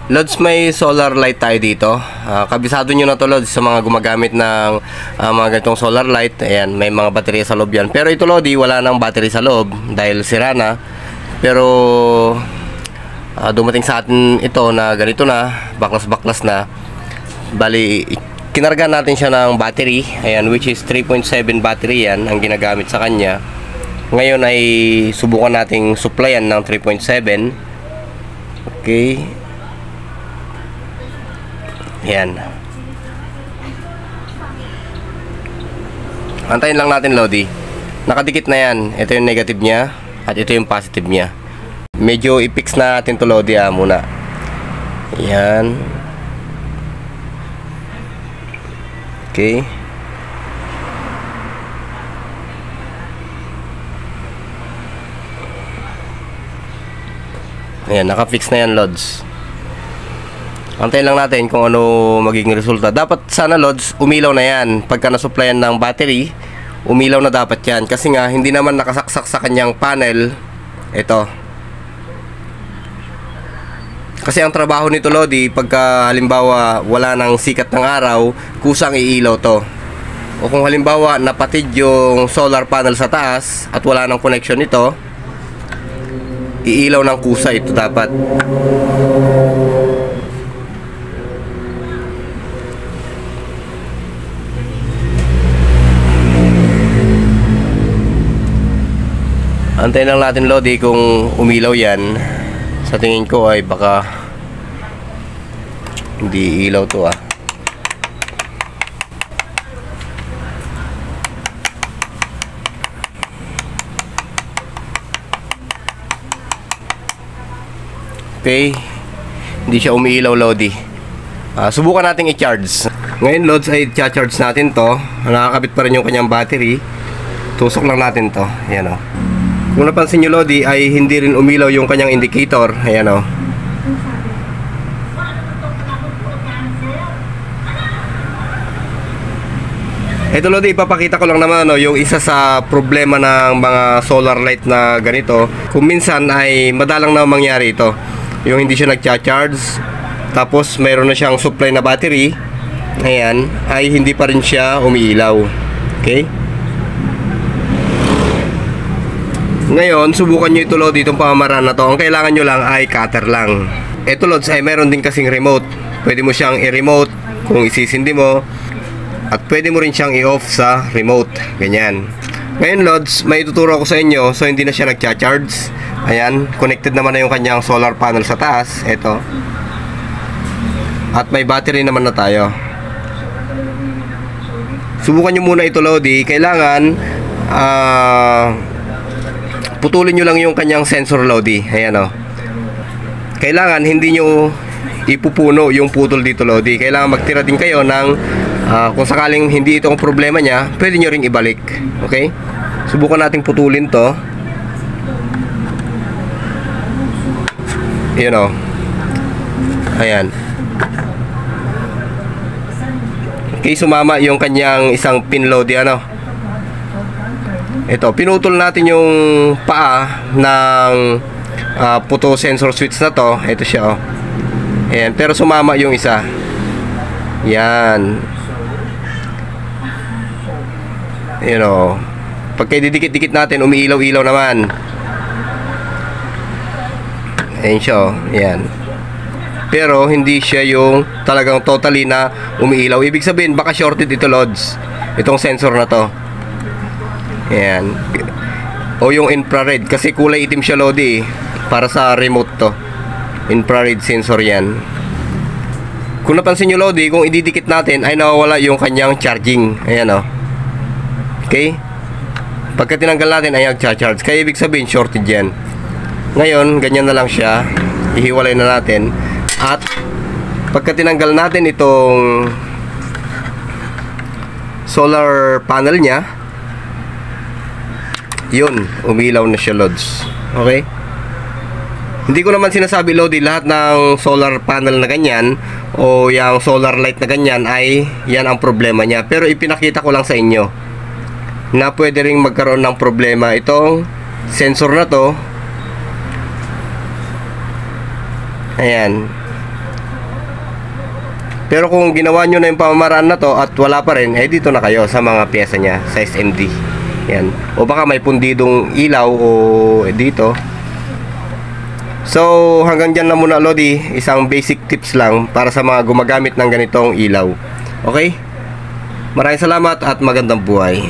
Lods, may solar light tayo dito. Kabisado nyo na to, Lods, sa mga gumagamit ng mga ganitong solar light. Ayan, may mga baterya sa loob yan. Pero ito, Lodi, wala nang battery sa loob dahil sira na. Pero dumating sa atin ito na ganito na, baklas-baklas na. Bali, kinarga natin siya ng battery. Ayan, which is 3.7 battery yan ang ginagamit sa kanya. Ngayon ay subukan nating supplyan ng 3.7. Okay. Yan. Antayin lang natin, Lodi. Nakadikit na yan. Ito yung negative niya at ito yung positive niya. Medyo i-fix na natin to, Lodi, muna. Yan. Okay. Ayan, naka-fix na yan, Lods. Antayin lang natin kung ano magiging resulta. Dapat sana, Lods, umilaw na yan. Pagka nasupplyan ng battery, umilaw na dapat yan. Kasi nga, hindi naman nakasaksak sa kanyang panel. Ito. Kasi ang trabaho nito, Lodi, pagka halimbawa wala nang sikat ng araw, kusang iilaw to. O kung halimbawa napatid yung solar panel sa taas at wala nang connection nito, iilaw ng kusa ito dapat. Antayin lang natin, Lodi, kung umilaw yan. Sa tingin ko ay baka hindi ilaw to. Okay, hindi siya umiilaw, Lodi. Subukan natin i-charge. Ngayon, Lods, ay i-charge natin to. Nakakabit pa rin yung kanyang battery. Tusok lang natin to. Ayan, o. Kung napansin nyo, Lodi, ay hindi rin umilaw yung kanyang indicator. Ayan, o. Ito, Lodi, ipapakita ko lang naman, no, yung isa sa problema ng mga solar light na ganito. Kung minsan ay madalang na mangyari ito. Yung hindi siya nagcha-charge, tapos mayroon na siyang supply na battery. Ayan, ay hindi pa rin siya umiilaw. Okay? Ngayon, subukan nyo ito, Lodi, itong pamamaraan na to. Ang kailangan nyo lang ay cutter lang. Ito, Lods, ay meron din kasing remote. Pwede mo siyang i-remote kung isisindi mo. At pwede mo rin siyang i-off sa remote. Ganyan. Ngayon, Lods, may ituturo ko sa inyo. So, hindi na siya nagcha-charge. Ayan, connected naman na yung kanyang solar panel sa taas. Ito. At may battery naman na tayo. Subukan nyo muna ito, Lodi. Kailangan putulin nyo lang yung kanyang sensor, Lodi. Ayan, o. Kailangan hindi nyo ipupuno yung putol dito, Lodi. Kailangan magtira din kayo ng kung sakaling hindi ito ang problema niya, pwede nyo rin ibalik. Okay? Subukan nating putulin to. Ayan, o. Ayan. Okay, sumama yung kanyang isang pin, Lodi, ano. Ito, pinutol natin yung paa ng photo sensor switch na to. Ito siya, oh. Ayan, pero sumama yung isa. Yan. Ayan, oh. Pagka didikit-dikit natin, umiilaw-ilaw naman. Ayan siya, oh. Ayan. Pero hindi siya yung talagang totally na umiilaw. Ibig sabihin, baka shorted ito, Lods. Itong sensor na to. Ayan. O yung infrared, kasi kulay itim siya, Lodi, para sa remote to. Infrared sensor yan. Kung napansin nyo, Lodi, kung ididikit natin ay nawawala yung kanyang charging. Ayan, o. Okay. Pagka tinanggal natin ay nagcha-charge. Kaya ibig sabihin shorted yan. Ngayon, ganyan na lang siya. Ihiwalay na natin. At pagka tinanggal natin itong solar panel niya, yun, umilaw na siya, Lods. Okay? Hindi ko naman sinasabi, Lodi, lahat ng solar panel na ganyan o yung solar light na ganyan ay yan ang problema niya. Pero ipinakita ko lang sa inyo na pwede ring magkaroon ng problema itong sensor na to. Ayan. Pero kung ginawa nyo na yung pamamaraan na to at wala pa rin, eh dito na kayo sa mga pyesa niya sa SMD. Yan. O baka may pundidong ilaw o dito. So hanggang dyan na muna Lodi, isang basic tips lang para sa mga gumagamit ng ganitong ilaw. Okay? Maraming salamat at magandang buhay.